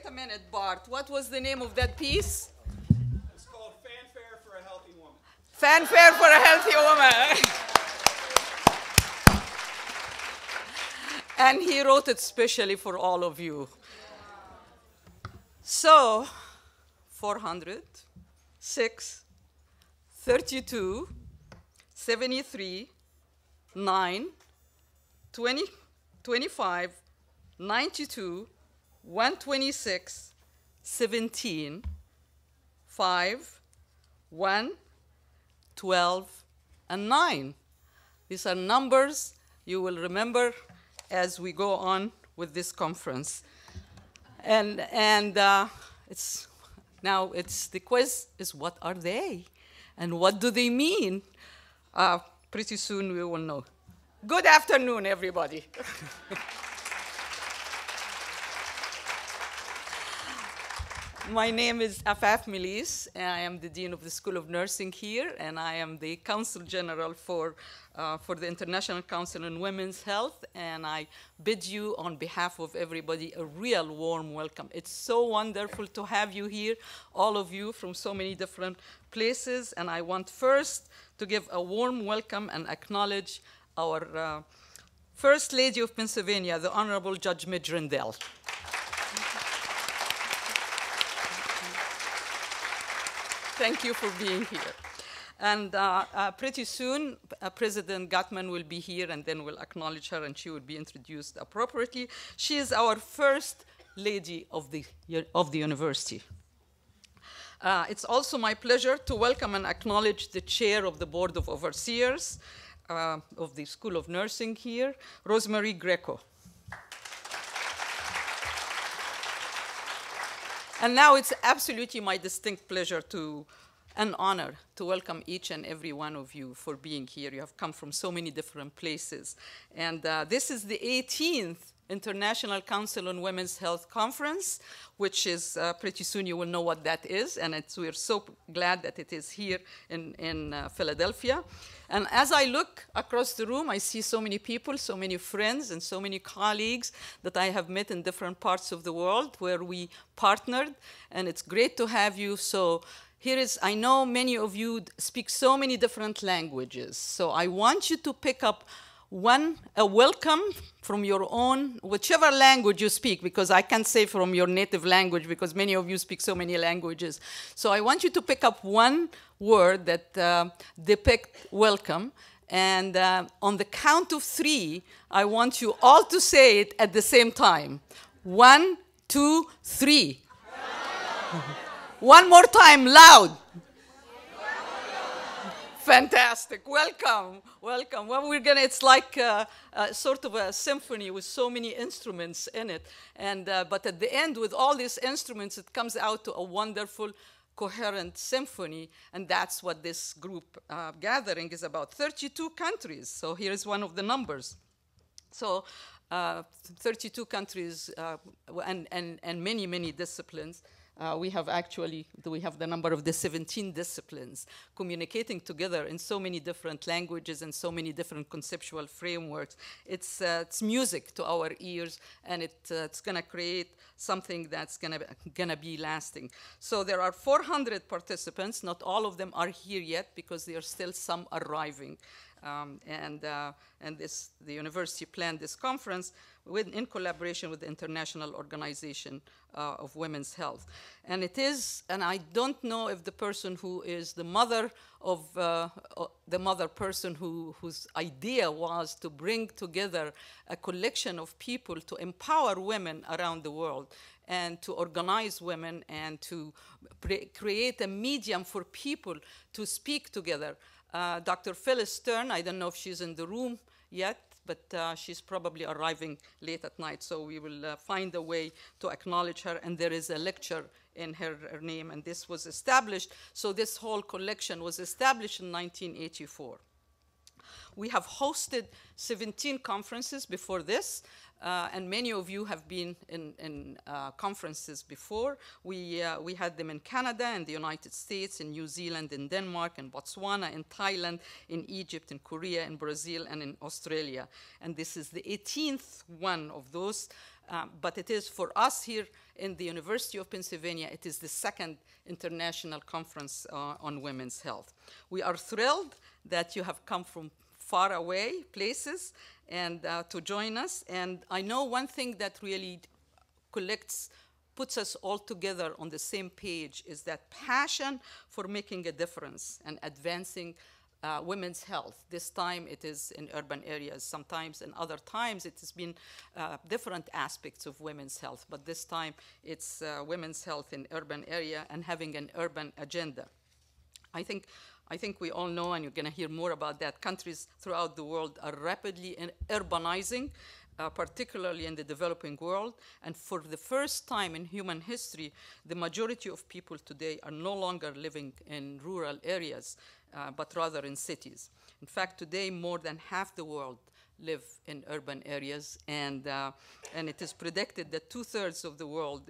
wait a minute, Bart. What was the name of that piece? It's called Fanfare for a Healthy Woman. Fanfare for a Healthy Woman. And he wrote it specially for all of you. So, 400, 6, 32, 73, 9, 20, 25, 92, 126, 17, 5, 1, 12, and 9. These are numbers you will remember as we go on with this conference. And it's the quiz is, what are they? And what do they mean? Pretty soon we will know. Good afternoon, everybody. My name is Afaf Meleis, and I am the Dean of the School of Nursing here, and I am the Counsel General for the International Council on Women's Health, and I bid you, on behalf of everybody, a real warm welcome. It's so wonderful to have you here, all of you from so many different places, and I want first to give a warm welcome and acknowledge our First Lady of Pennsylvania, the Honorable Judge Midge Rendell. Thank you for being here. And pretty soon, President Gottman will be here, and then we'll acknowledge her, and she will be introduced appropriately. She is our First Lady of the university. It's also my pleasure to welcome and acknowledge the Chair of the Board of Overseers of the School of Nursing here, Rosemary Greco. And now it's absolutely my distinct pleasure and honor to welcome each and every one of you for being here. You have come from so many different places. And this is the 18th International Council on Women's Health Conference, which is pretty soon you will know what that is. And we're so glad that it is here in Philadelphia. And as I look across the room, I see so many people, so many friends, and so many colleagues that I have met in different parts of the world where we partnered. And it's great to have you. So here is, I know many of you speak so many different languages. So I want you to pick up a welcome from your own, whichever language you speak, because I can't say from your native language because many of you speak so many languages. So I want you to pick up one word that depicts welcome. And on the count of 3, I want you all to say it at the same time. 1, 2, 3. One more time, loud. Fantastic. Welcome. Welcome. Well, it's like sort of a symphony with so many instruments in it. And, but at the end, with all these instruments, it comes out to a wonderful, coherent symphony. And that's what this group gathering is about. 32 countries. So here is one of the numbers. So 32 countries and many, many disciplines. We have the number of the 17 disciplines communicating together in so many different languages and so many different conceptual frameworks. It's music to our ears, and it's going to create something that's going to be lasting. So there are 400 participants. Not all of them are here yet because there are still some arriving. The university planned this conference in collaboration with the International Organization of Women's Health. And it is, and I don't know if the person who is the mother of person whose idea was to bring together a collection of people to empower women around the world and to organize women and to create a medium for people to speak together. Dr. Phyllis Stern, I don't know if she's in the room yet, but she's probably arriving late at night, so we will find a way to acknowledge her, and there is a lecture in her name, and this was established, so this whole collection was established in 1984. We have hosted 17 conferences before this. and many of you have been in conferences before. We had them in Canada, in the United States, in New Zealand, in Denmark, in Botswana, in Thailand, in Egypt, in Korea, in Brazil, and in Australia. And this is the 18th one of those. But it is for us here in the University of Pennsylvania, it is the second international conference on women's health. We are thrilled that you have come from far away places and to join us. And I know one thing that really puts us all together on the same page is that passion for making a difference and advancing women's health. This time it is in urban areas. Sometimes in other times it has been different aspects of women's health, but this time it's women's health in urban area and having an urban agenda. I think we all know, and you're going to hear more about that, countries throughout the world are rapidly urbanizing, particularly in the developing world. And for the first time in human history, the majority of people today are no longer living in rural areas, but rather in cities. In fact, today more than half the world live in urban areas, and it is predicted that 2/3 of the world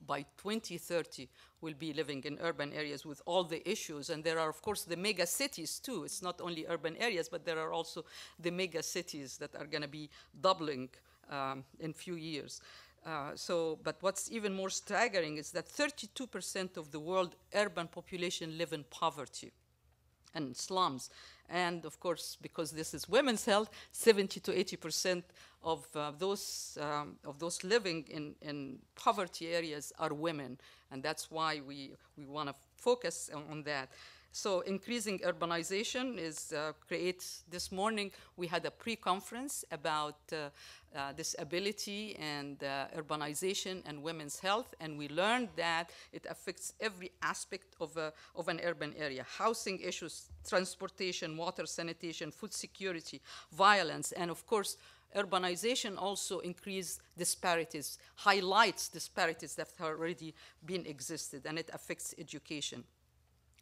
by 2030 will be living in urban areas with all the issues. And there are, of course, the mega cities too. It's not only urban areas, but there are also the mega cities that are going to be doubling in few years. But what's even more staggering is that 32% of the world urban population live in poverty and slums. And of course, because this is women's health, 70 to 80% of those living in poverty areas are women. And that's why we want to focus on that. So increasing urbanization creates, this morning we had a pre-conference about disability and urbanization and women's health, and we learned that it affects every aspect of an urban area. Housing issues, transportation, water, sanitation, food security, violence, and of course, urbanization also increases disparities, highlights disparities that have already been existed, and it affects education.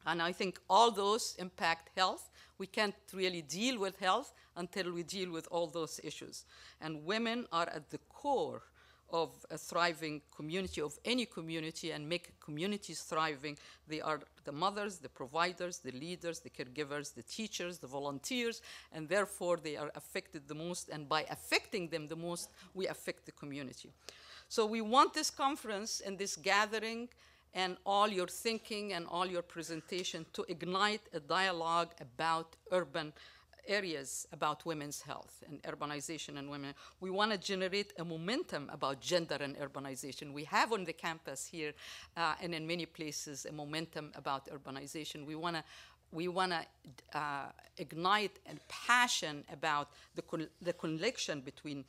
And I think all those impact health. We can't really deal with health until we deal with all those issues. And women are at the core of a thriving community, of any community, and make communities thriving. They are the mothers, the providers, the leaders, the caregivers, the teachers, the volunteers, and therefore they are affected the most. And by affecting them the most, we affect the community. So we want this conference and this gathering and all your thinking and all your presentation to ignite a dialogue about urban areas, about women's health and urbanization and women. We want to generate a momentum about gender and urbanization. We have on the campus here and in many places a momentum about urbanization. We want to ignite a passion about the connection between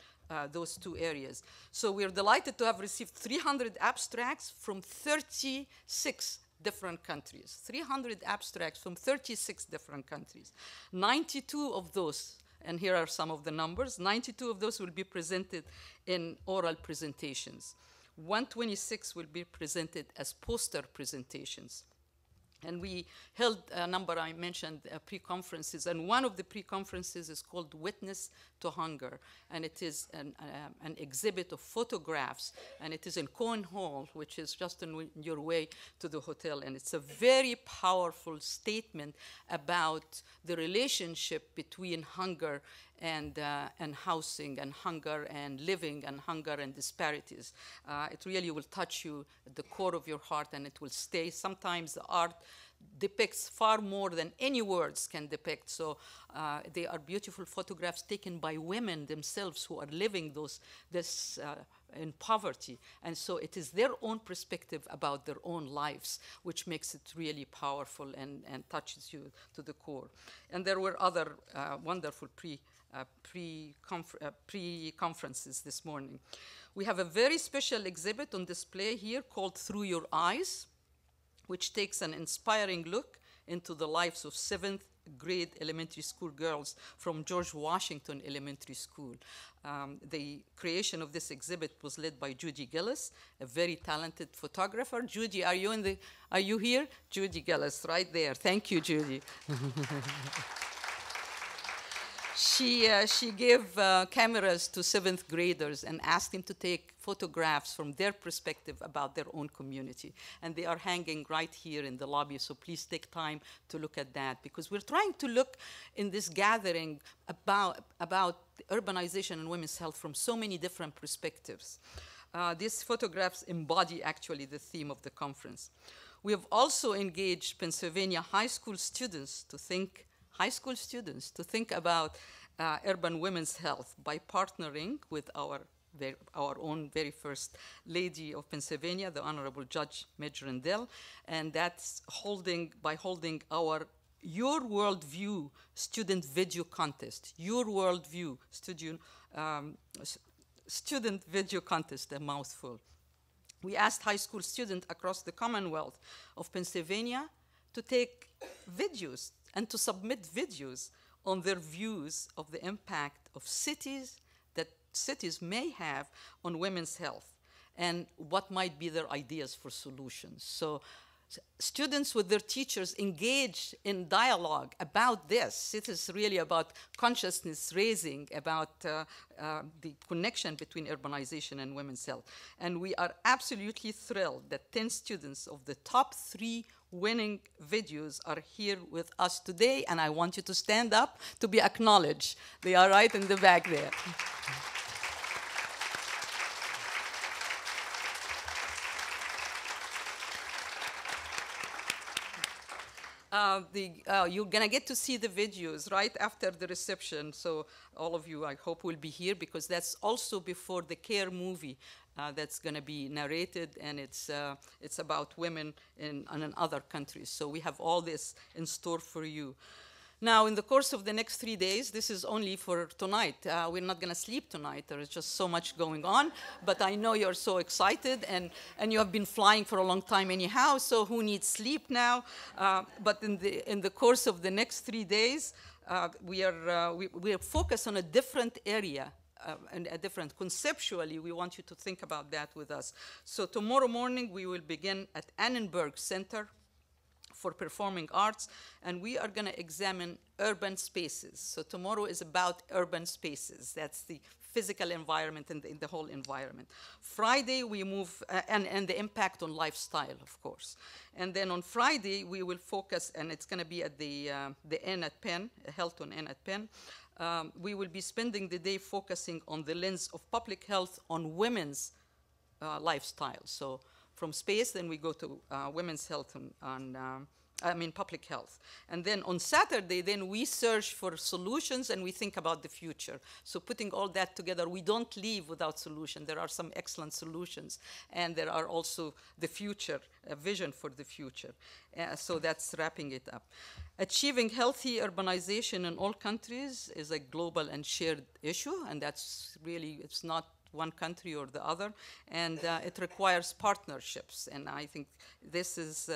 those two areas. So we're delighted to have received 300 abstracts from 36 different countries. 300 abstracts from 36 different countries. 92 of those, and here are some of the numbers, 92 of those will be presented in oral presentations. 126 will be presented as poster presentations. And we held a number, I mentioned, pre-conferences, and one of the pre-conferences is called Witness to Hunger, and it is an exhibit of photographs, and it is in Cohen Hall, which is just on your way to the hotel, and it's a very powerful statement about the relationship between hunger and housing, and hunger and living, and hunger and disparities. It really will touch you at the core of your heart, and it will stay. Sometimes the art depicts far more than any words can depict. So they are beautiful photographs taken by women themselves who are living this in poverty. And so it is their own perspective about their own lives, which makes it really powerful and touches you to the core. And there were other wonderful pre-conferences this morning. We have a very special exhibit on display here called Through Your Eyes, which takes an inspiring look into the lives of 7th grade elementary school girls from George Washington Elementary School. The creation of this exhibit was led by Judy Gillis, a very talented photographer. Judy, are you here? Judy Gillis, right there. Thank you, Judy. She gave cameras to 7th graders and asked them to take photographs from their perspective about their own community. And they are hanging right here in the lobby, so please take time to look at that, because we're trying to look in this gathering about urbanization and women's health from so many different perspectives. These photographs embody actually the theme of the conference. We have also engaged Pennsylvania high school students to think about urban women's health by partnering with our own very first lady of Pennsylvania, the Honorable Judge Midge Rendell, and that's by holding our Your Worldview student video contest. Your Worldview student video contest, a mouthful. We asked high school students across the Commonwealth of Pennsylvania to take videos and to submit videos on their views of the impact of cities may have on women's health and what might be their ideas for solutions. So students with their teachers engage in dialogue about this. It is really about consciousness raising, about the connection between urbanization and women's health. And we are absolutely thrilled that 10 students of the top 3 winning videos are here with us today, and I want you to stand up to be acknowledged. They are right in the back there. You're going to get to see the videos right after the reception. So all of you, I hope, will be here, because that's also before the CARE movie that's going to be narrated, and it's about women in other countries. So we have all this in store for you. Now, in the course of the next 3 days, this is only for tonight. We're not going to sleep tonight. There is just so much going on. But I know you're so excited, and you have been flying for a long time anyhow, so who needs sleep now? But in the course of the next 3 days, we are focused on a different area. Conceptually, we want you to think about that with us. So tomorrow morning, we will begin at Annenberg Center for Performing Arts, and we are going to examine urban spaces. So tomorrow is about urban spaces. That's the physical environment and the whole environment. Friday, we move, and the impact on lifestyle, of course. And then on Friday, we will focus, and it's going to be at the Inn at Penn, Hilton Inn at Penn. We will be spending the day focusing on the lens of public health on women's lifestyle. So from space, then we go to women's health public health. And then on Saturday, then we search for solutions and we think about the future. So putting all that together, we don't leave without solution. There are some excellent solutions, and there are also the future, a vision for the future. So that's wrapping it up. Achieving healthy urbanization in all countries is a global and shared issue, and that's really, it's not one country or the other, and it requires partnerships. And I think this is,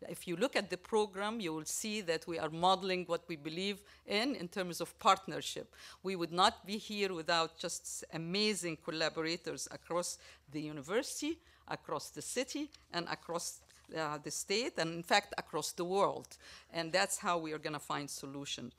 if you look at the program, you will see that we are modeling what we believe in terms of partnership. We would not be here without just amazing collaborators across the university, across the city, and across the state, and in fact, across the world. And that's how we are going to find solutions.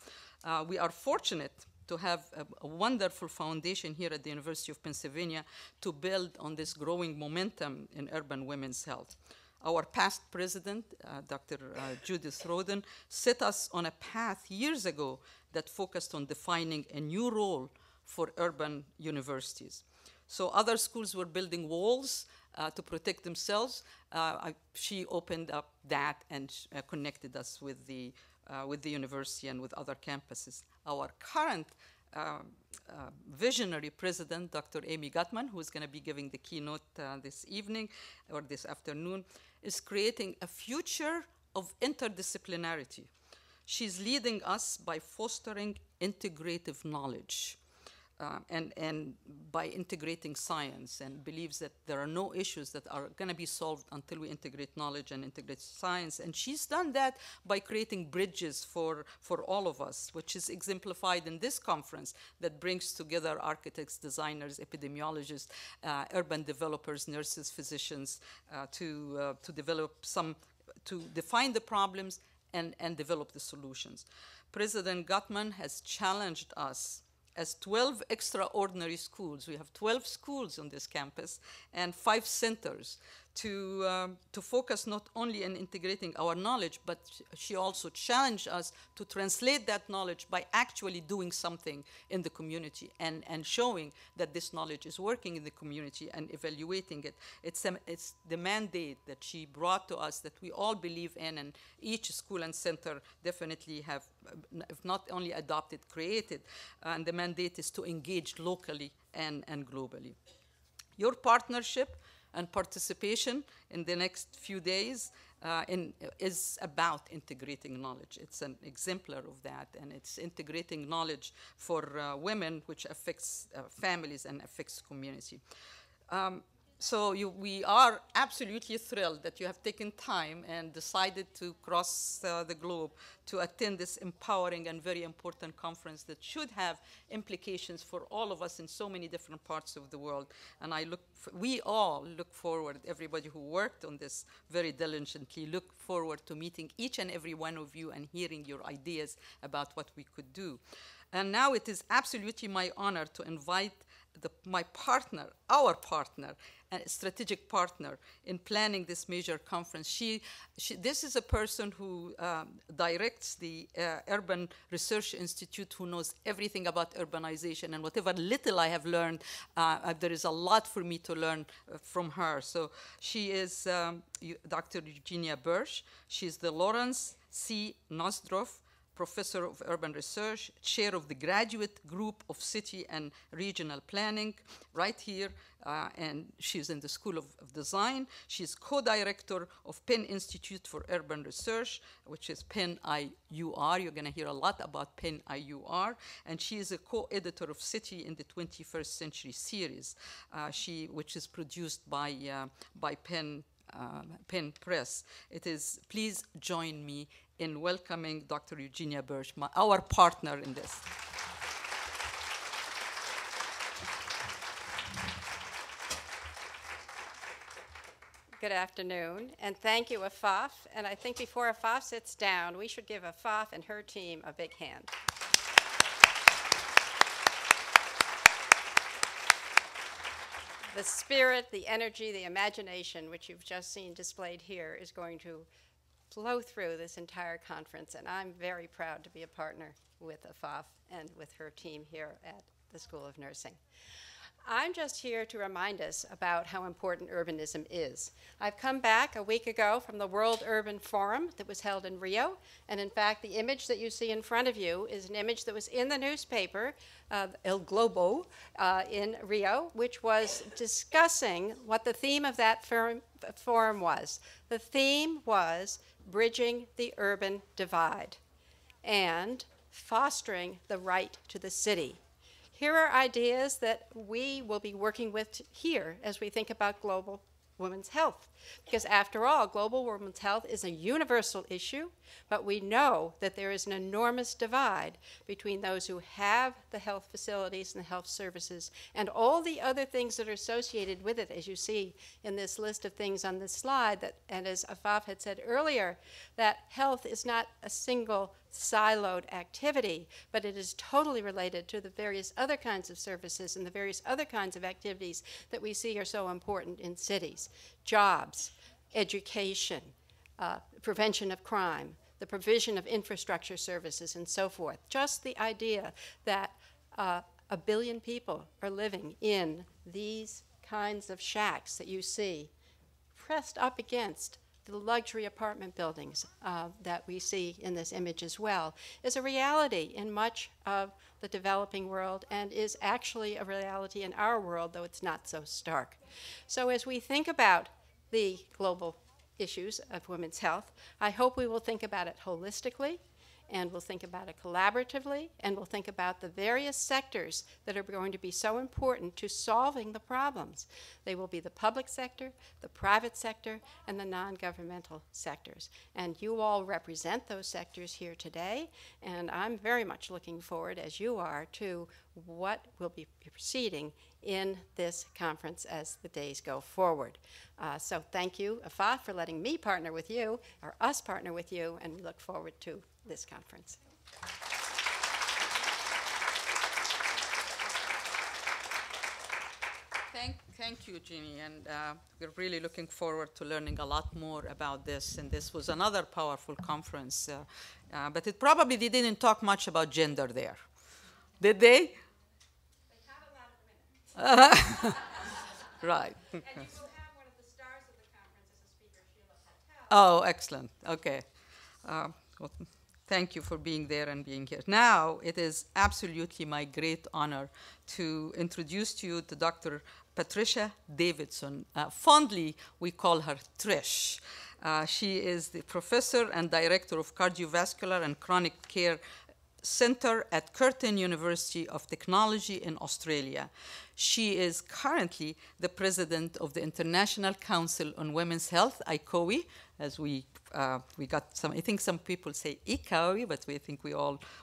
We are fortunate to have a wonderful foundation here at the University of Pennsylvania to build on this growing momentum in urban women's health. Our past president, Dr. Judith Rodin, set us on a path years ago that focused on defining a new role for urban universities. So other schools were building walls to protect themselves. She opened up that and connected us with the university and with other campuses. Our current visionary president, Dr. Amy Gutman, who is going to be giving the keynote this evening or this afternoon, is creating a future of interdisciplinarity. She's leading us by fostering integrative knowledge and by integrating science, and believes that there are no issues that are going to be solved until we integrate knowledge and integrate science. And she's done that by creating bridges for all of us, which is exemplified in this conference that brings together architects, designers, epidemiologists, urban developers, nurses, physicians, to define the problems and develop the solutions. President Gutman has challenged us as 12 extraordinary schools. We have 12 schools on this campus and 5 centers to focus not only on integrating our knowledge, but she also challenged us to translate that knowledge by actually doing something in the community and showing that this knowledge is working in the community and evaluating it. It's the mandate that she brought to us that we all believe in, and each school and center definitely have, if not only adopted, created, and the mandate is to engage locally and globally. Your partnership and participation in the next few days is about integrating knowledge. It's an exemplar of that, and it's integrating knowledge for women, which affects families and affects community. So we are absolutely thrilled that you have taken time and decided to cross the globe to attend this empowering and very important conference that should have implications for all of us in so many different parts of the world. And we all look forward, everybody who worked on this very diligently, look forward to meeting each and every one of you and hearing your ideas about what we could do. And now it is absolutely my honor to invite my partner, our partner, a strategic partner in planning this major conference. This is a person who directs the Urban Research Institute, who knows everything about urbanization, and whatever little I have learned, there is a lot for me to learn from her. So she is Dr. Eugenia Birch. She's the Lawrence C. Nosdorf Professor of Urban Research, Chair of the Graduate Group of City and Regional Planning, right here, and she's in the School of Design. She's co-director of Penn Institute for Urban Research, which is Penn-ICOWHI. You're going to hear a lot about Penn-ICOWHI, and she is a co-editor of City in the 21st Century series, which is produced by Penn Press. Please join me in welcoming Dr. Eugenia Birch, our partner in this. Good afternoon, and thank you, Afaf. And I think before Afaf sits down, we should give Afaf and her team a big hand. The spirit, the energy, the imagination, which you've just seen displayed here, is going to flow through this entire conference, and I'm very proud to be a partner with Afaf and with her team here at the School of Nursing. I'm just here to remind us about how important urbanism is. I've come back a week ago from the World Urban Forum that was held in Rio, and in fact, the image that you see in front of you is an image that was in the newspaper, El Globo, in Rio, which was discussing what the theme of that forum was. The theme was bridging the urban divide and fostering the right to the city. Here are ideas that we will be working with here as we think about global women's health. Because after all, global women's health is a universal issue, but we know that there is an enormous divide between those who have the health facilities and the health services and all the other things that are associated with it, as you see in this list of things on this slide, and as Afaf had said earlier, that health is not a single siloed activity, but it is totally related to the various other kinds of services and the various other kinds of activities that we see are so important in cities. Jobs, education, prevention of crime, the provision of infrastructure services, and so forth. Just the idea that 1 billion people are living in these kinds of shacks that you see pressed up against the luxury apartment buildings that we see in this image as well is a reality in much of the developing world and is actually a reality in our world, though it's not so stark. So as we think about the global issues of women's health, I hope we will think about it holistically, and we'll think about it collaboratively, and we'll think about the various sectors that are going to be so important to solving the problems. They will be the public sector, the private sector, and the non-governmental sectors. And you all represent those sectors here today, and I'm very much looking forward, as you are, to what will be proceeding in this conference as the days go forward. So thank you, Afaf, for letting me partner with you, or us partner with you, and we look forward to this conference. Thank you, Jeannie, and we're really looking forward to learning a lot more about this. And this was another powerful conference, but it probably they didn't talk much about gender there, did they? They have a lot of women. Right. And you will have one of the stars of the conference as a speaker, Sheila Patel. Oh, excellent. Okay. Well, thank you for being there and being here. Now, it is absolutely my great honor to introduce to you to Dr. Patricia Davidson. Fondly, we call her Trish. She is the professor and director of cardiovascular and chronic care center at Curtin University of Technology in Australia. She is currently the president of the International Council on Women's Health, ICOWHI, as we got some, I think some people say ICOWHI, but we think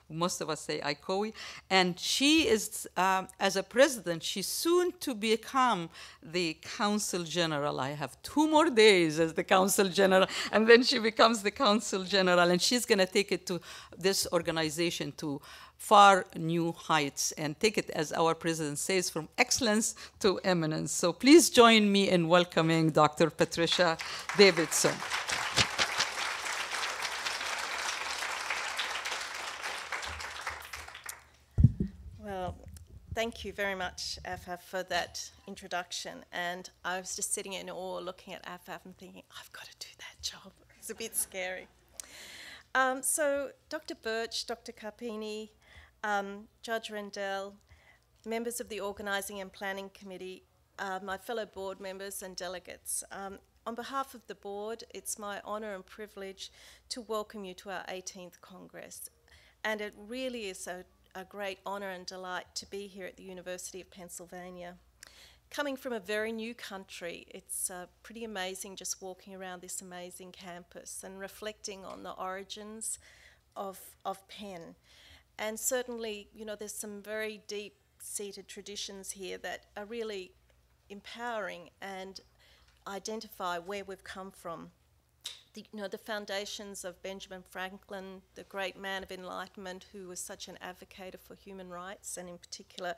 most of us say ICOWHI. And she is, as a president, she's soon to become the Council General. I have 2 more days as the Council General, and then she becomes the Council General, and she's going to take it to this organization to far new heights and take it, as our president says, from excellence to eminence. So please join me in welcoming Dr. Patricia Davidson. Well, thank you very much, Afaf, for that introduction. And I was just sitting in awe looking at Afaf and thinking, I've got to do that job. It's a bit scary. So Dr. Birch, Dr. Carpini, Judge Rendell, members of the Organising and Planning Committee, my fellow board members and delegates. On behalf of the board, it's my honour and privilege to welcome you to our 18th Congress. And it really is a great honour and delight to be here at the University of Pennsylvania. Coming from a very new country, it's pretty amazing just walking around this amazing campus and reflecting on the origins of Penn. And certainly, you know, there's some very deep-seated traditions here that are really empowering and identify where we've come from. The foundations of Benjamin Franklin, the great man of Enlightenment who was such an advocate for human rights, and in particular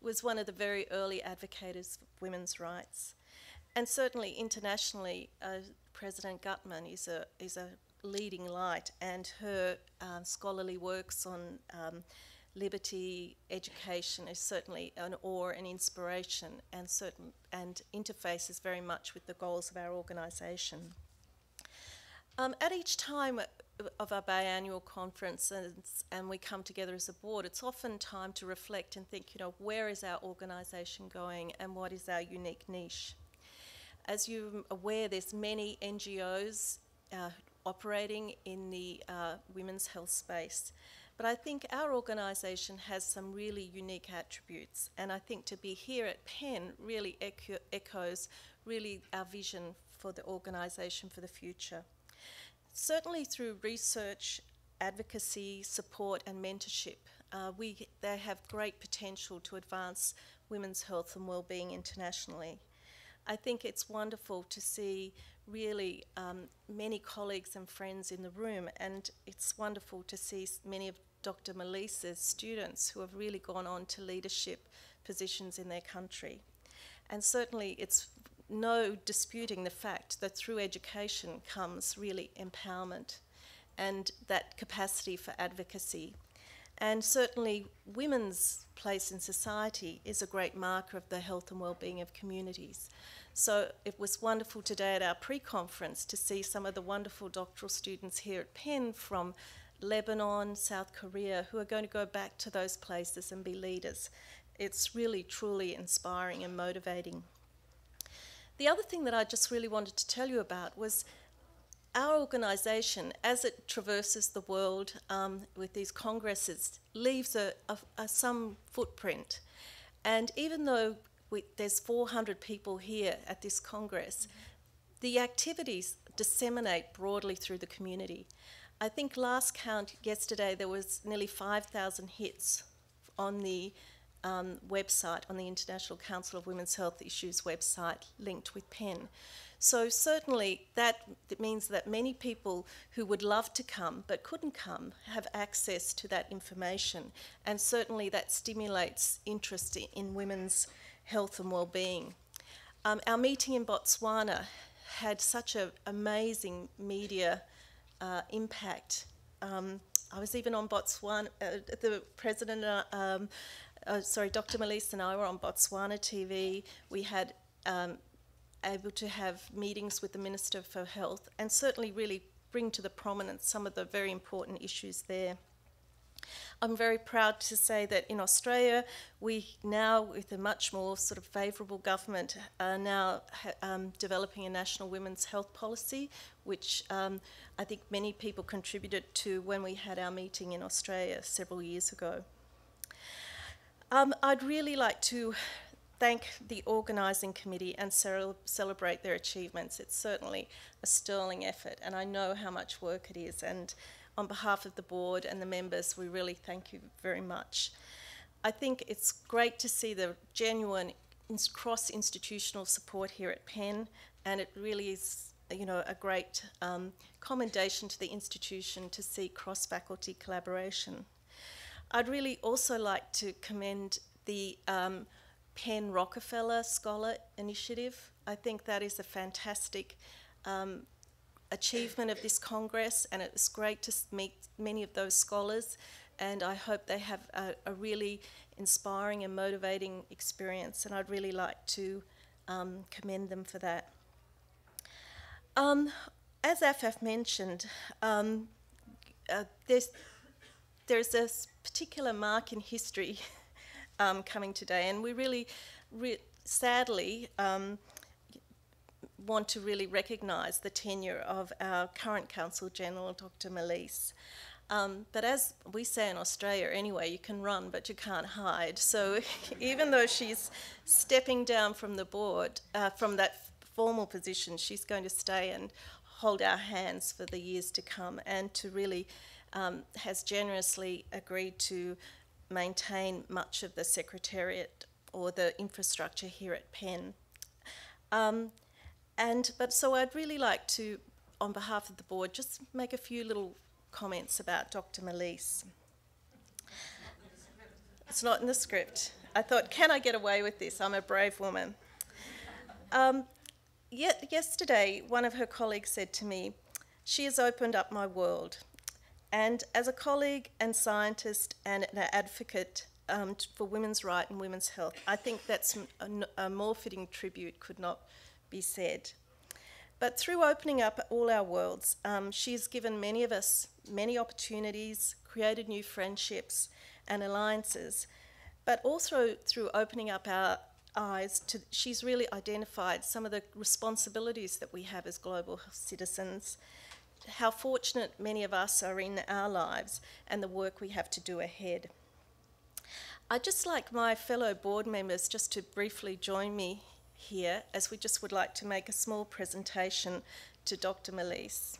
was one of the very early advocates of women's rights. And certainly internationally, President Gutmann is a leading light, and her scholarly works on liberty, education is certainly an awe and inspiration, and interfaces very much with the goals of our organisation. At each time of our biannual conference, and we come together as a board, it's often time to reflect and think, you know, where is our organisation going and what is our unique niche? As you're aware, there's many NGOs operating in the women's health space, but I think our organisation has some really unique attributes, and I think to be here at Penn really echoes really our vision for the organisation for the future. Certainly through research, advocacy, support and mentorship, they have great potential to advance women's health and well-being internationally. I think it's wonderful to see really many colleagues and friends in the room, and it's wonderful to see many of Dr. Meleis's students who have really gone on to leadership positions in their country. And certainly it's no disputing the fact that through education comes really empowerment and that capacity for advocacy. And certainly women's place in society is a great marker of the health and well-being of communities. So it was wonderful today at our pre-conference to see some of the wonderful doctoral students here at Penn from Lebanon, South Korea, who are going to go back to those places and be leaders. It's really, truly inspiring and motivating. The other thing that I just really wanted to tell you about was our organisation, as it traverses the world with these congresses, leaves some footprint. And even though there's 400 people here at this Congress, the activities disseminate broadly through the community. I think last count yesterday there was nearly 5,000 hits on the website, on the International Council of Women's Health Issues website, linked with Penn. So certainly that means that many people who would love to come but couldn't come have access to that information, and certainly that stimulates interest in women's health and well-being. Our meeting in Botswana had such an amazing media impact. I was even on Botswana, the president, Dr. Meleis and I were on Botswana TV. We had able to have meetings with the Minister for Health and certainly really bring to the prominence some of the very important issues there. I'm very proud to say that in Australia, we now, with a much more sort of favourable government, are now developing a national women's health policy, which I think many people contributed to when we had our meeting in Australia several years ago. I'd really like to thank the organising committee and celebrate their achievements. It's certainly a sterling effort, and I know how much work it is, and on behalf of the board and the members, we really thank you very much. I think it's great to see the genuine cross-institutional support here at Penn, and it really is, you know, a great commendation to the institution to see cross-faculty collaboration. I'd really also like to commend the Penn Rockefeller Scholar Initiative. I think that is a fantastic achievement of this Congress, and it's great to meet many of those scholars, and I hope they have a really inspiring and motivating experience, and I'd really like to commend them for that. As Afaf mentioned, there's a particular mark in history coming today, and we really sadly want to really recognise the tenure of our current Consul General, Dr. Meleis. But as we say in Australia anyway, you can run but you can't hide. So even though she's stepping down from the board, from that formal position, she's going to stay and hold our hands for the years to come, and to really has generously agreed to maintain much of the secretariat or the infrastructure here at Penn. So I'd really like to, on behalf of the board, just make a few little comments about Dr. Meleis. It's not in the script. I thought, can I get away with this? I'm a brave woman. Yesterday, one of her colleagues said to me, "She has opened up my world." And as a colleague and scientist and an advocate for women's rights and women's health, I think that's a more fitting tribute could not be said. But through opening up all our worlds, she's given many of us many opportunities, created new friendships and alliances, but also through opening up our eyes, she's really identified some of the responsibilities that we have as global citizens, how fortunate many of us are in our lives, and the work we have to do ahead. I'd just like my fellow board members just to briefly join me here, as we just would like to make a small presentation to Dr. Meleis.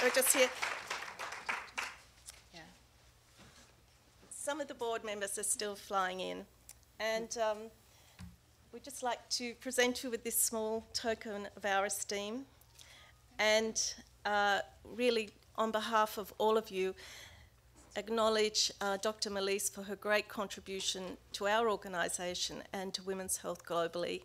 We're just here. Yeah. Some of the board members are still flying in, and we'd just like to present you with this small token of our esteem, and really, on behalf of all of you, acknowledge Dr. Meleis for her great contribution to our organisation and to women's health globally.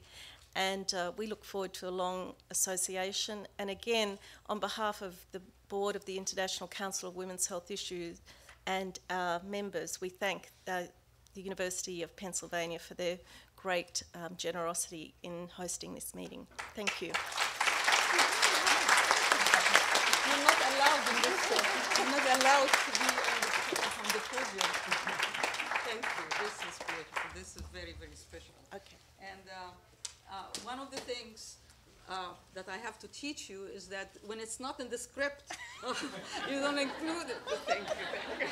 And we look forward to a long association. And again, on behalf of the board of the International Council of Women's Health Issues and our members, we thank the University of Pennsylvania for their great generosity in hosting this meeting. Thank you. You're not allowed in this you're not allowed to be on the podium. Thank you. This is beautiful. This is very, very special. Okay. And one of the things that I have to teach you is that when it's not in the script, you don't include it. Thank you. Thank you.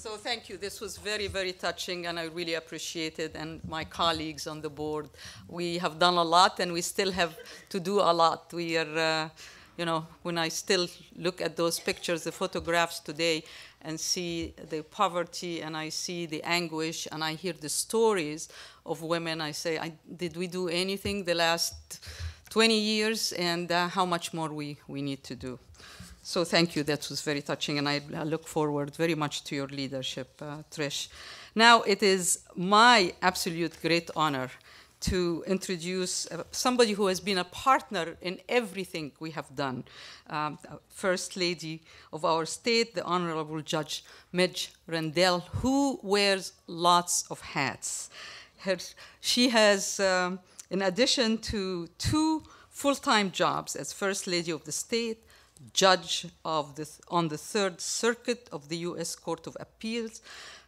So thank you. This was very, very touching, and I really appreciate it. And my colleagues on the board, we have done a lot, and we still have to do a lot. We are, when I still look at those pictures, the photographs today, and see the poverty, and I see the anguish, and I hear the stories of women, I say, did we do anything the last 20 years, and how much more we need to do. So thank you, that was very touching, and I look forward very much to your leadership, Trish. Now it is my absolute great honor to introduce somebody who has been a partner in everything we have done. First Lady of our state, the Honorable Judge Midge Rendell, who wears lots of hats. She has, in addition to 2 full-time jobs as First Lady of the state, judge on the 3rd Circuit of the U.S. Court of Appeals,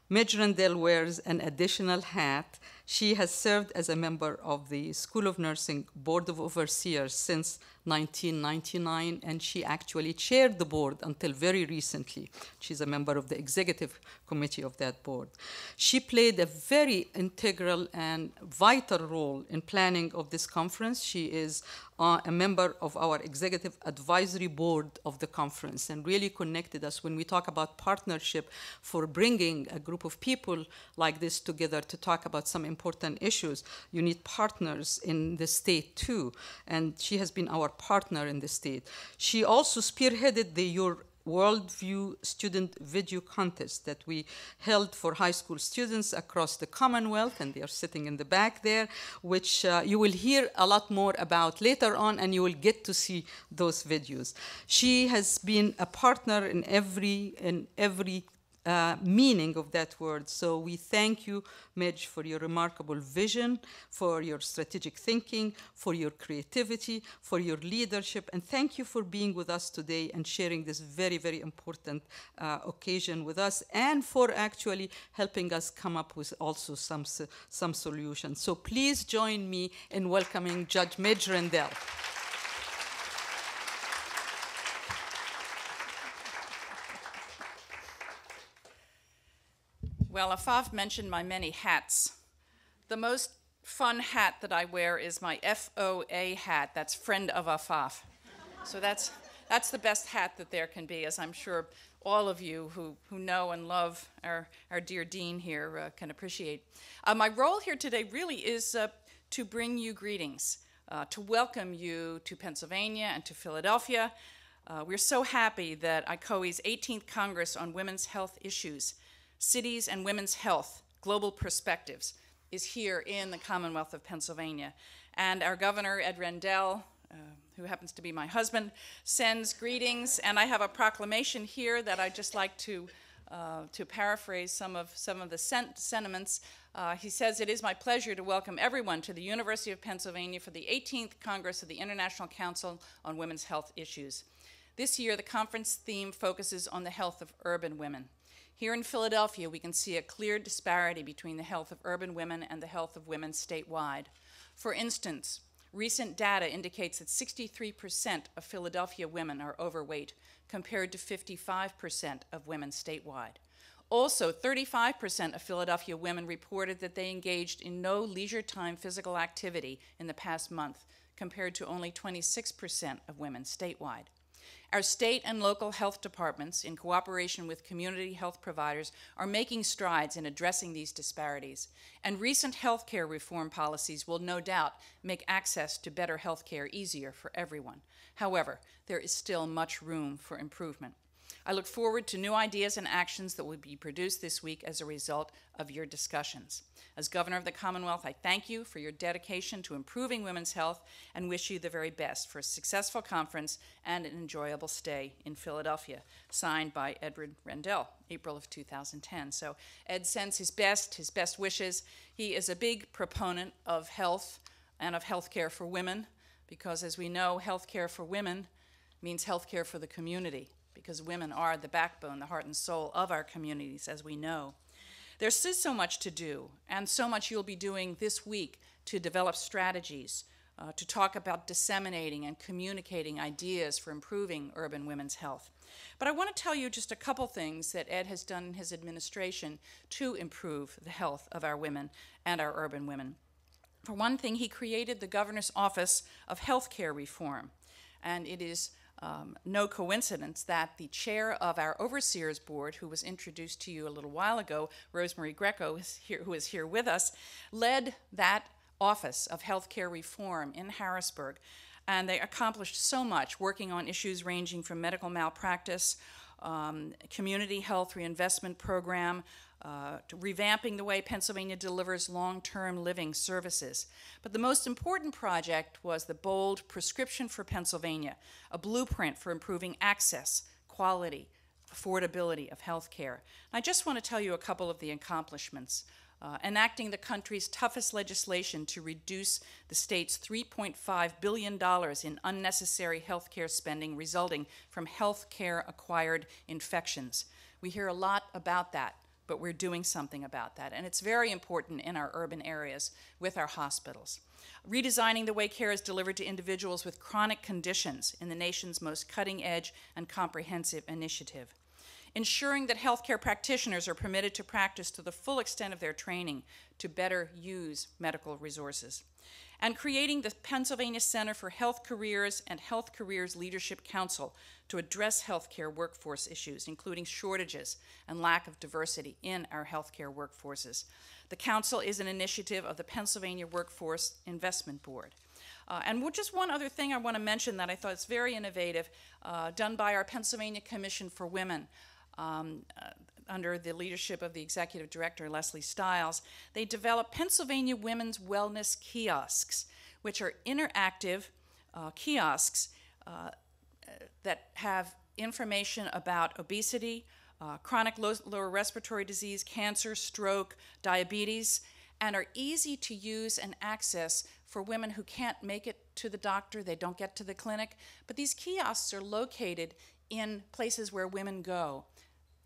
Midge Rendell wears an additional hat. She has served as a member of the School of Nursing Board of Overseers since 1999, and she actually chaired the board until very recently. She's a member of the executive committee of that board. She played a very integral and vital role in planning of this conference. She is a member of our executive advisory board of the conference and really connected us when we talk about partnership for bringing a group of people like this together to talk about some important issues. You need partners in the state too, and she has been our partner in the state. She also spearheaded the Your Worldview Student Video Contest that we held for high school students across the Commonwealth, and they are sitting in the back there, which you will hear a lot more about later on, and you will get to see those videos. She has been a partner in every meaning of that word. So we thank you, Midge, for your remarkable vision, for your strategic thinking, for your creativity, for your leadership, and thank you for being with us today and sharing this very, very important occasion with us, and for actually helping us come up with also some solutions. So please join me in welcoming Judge Midge Rendell. Well, Afaf mentioned my many hats. The most fun hat that I wear is my FOA hat. That's Friend of Afaf. So that's the best hat that there can be, as I'm sure all of you who know and love our dear Dean here can appreciate. My role here today really is to bring you greetings, to welcome you to Pennsylvania and to Philadelphia. We're so happy that ICOWHI's 18th Congress on Women's Health Issues, Cities and Women's Health, Global Perspectives, is here in the Commonwealth of Pennsylvania. And our governor, Ed Rendell, who happens to be my husband, sends greetings. And I have a proclamation here that I'd just like to paraphrase some of the sentiments. He says, "It is my pleasure to welcome everyone to the University of Pennsylvania for the 18th Congress of the International Council on Women's Health Issues. This year, the conference theme focuses on the health of urban women. Here in Philadelphia, we can see a clear disparity between the health of urban women and the health of women statewide. For instance, recent data indicates that 63% of Philadelphia women are overweight, compared to 55% of women statewide. Also, 35% of Philadelphia women reported that they engaged in no leisure time physical activity in the past month, compared to only 26% of women statewide. Our state and local health departments, in cooperation with community health providers, are making strides in addressing these disparities, and recent health care reform policies will no doubt make access to better health care easier for everyone. However, there is still much room for improvement. I look forward to new ideas and actions that will be produced this week as a result of your discussions. As Governor of the Commonwealth, I thank you for your dedication to improving women's health and wish you the very best for a successful conference and an enjoyable stay in Philadelphia." Signed by Edward Rendell, April of 2010. So Ed sends his best wishes. He is a big proponent of health and of health care for women, because as we know, health care for women means health care for the community, because women are the backbone, the heart and soul of our communities, as we know. There's still so much to do, and so much you'll be doing this week to develop strategies to talk about disseminating and communicating ideas for improving urban women's health. But I want to tell you just a couple things that Ed has done in his administration to improve the health of our women and our urban women. For one thing, he created the Governor's Office of Healthcare Reform, and it is no coincidence that the chair of our Overseers Board, who was introduced to you a little while ago, Rosemary Greco, who is here with us, led that Office of Healthcare Reform in Harrisburg. And they accomplished so much, working on issues ranging from medical malpractice, community health reinvestment program, to revamping the way Pennsylvania delivers long-term living services. But the most important project was the bold Prescription for Pennsylvania, a blueprint for improving access, quality, affordability of health care. I just want to tell you a couple of the accomplishments. Enacting the country's toughest legislation to reduce the state's $3.5 billion in unnecessary health care spending resulting from health care acquired infections. We hear a lot about that, but we're doing something about that, and it's very important in our urban areas with our hospitals. Redesigning the way care is delivered to individuals with chronic conditions in the nation's most cutting-edge and comprehensive initiative. Ensuring that healthcare practitioners are permitted to practice to the full extent of their training to better use medical resources. And creating the Pennsylvania Center for Health Careers and Health Careers Leadership Council to address healthcare workforce issues, including shortages and lack of diversity in our healthcare workforces. The council is an initiative of the Pennsylvania Workforce Investment Board. And just one other thing I want to mention that I thought is very innovative, done by our Pennsylvania Commission for Women, under the leadership of the executive director, Leslie Stiles. They developed Pennsylvania Women's Wellness Kiosks, which are interactive kiosks that have information about obesity, chronic lower respiratory disease, cancer, stroke, diabetes, and are easy to use and access for women who can't make it to the doctor, they don't get to the clinic. But these kiosks are located in places where women go.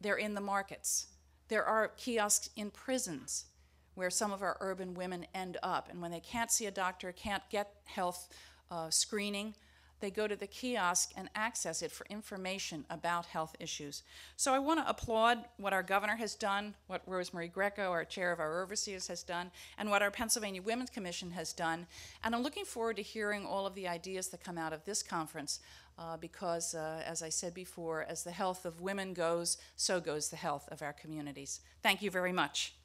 They're in the markets. There are kiosks in prisons where some of our urban women end up. And when they can't see a doctor, can't get health screening, they go to the kiosk and access it for information about health issues. So I want to applaud what our governor has done, what Rosemary Greco, our chair of our overseers, has done, and what our Pennsylvania Women's Commission has done. And I'm looking forward to hearing all of the ideas that come out of this conference because, as I said before, as the health of women goes, so goes the health of our communities. Thank you very much.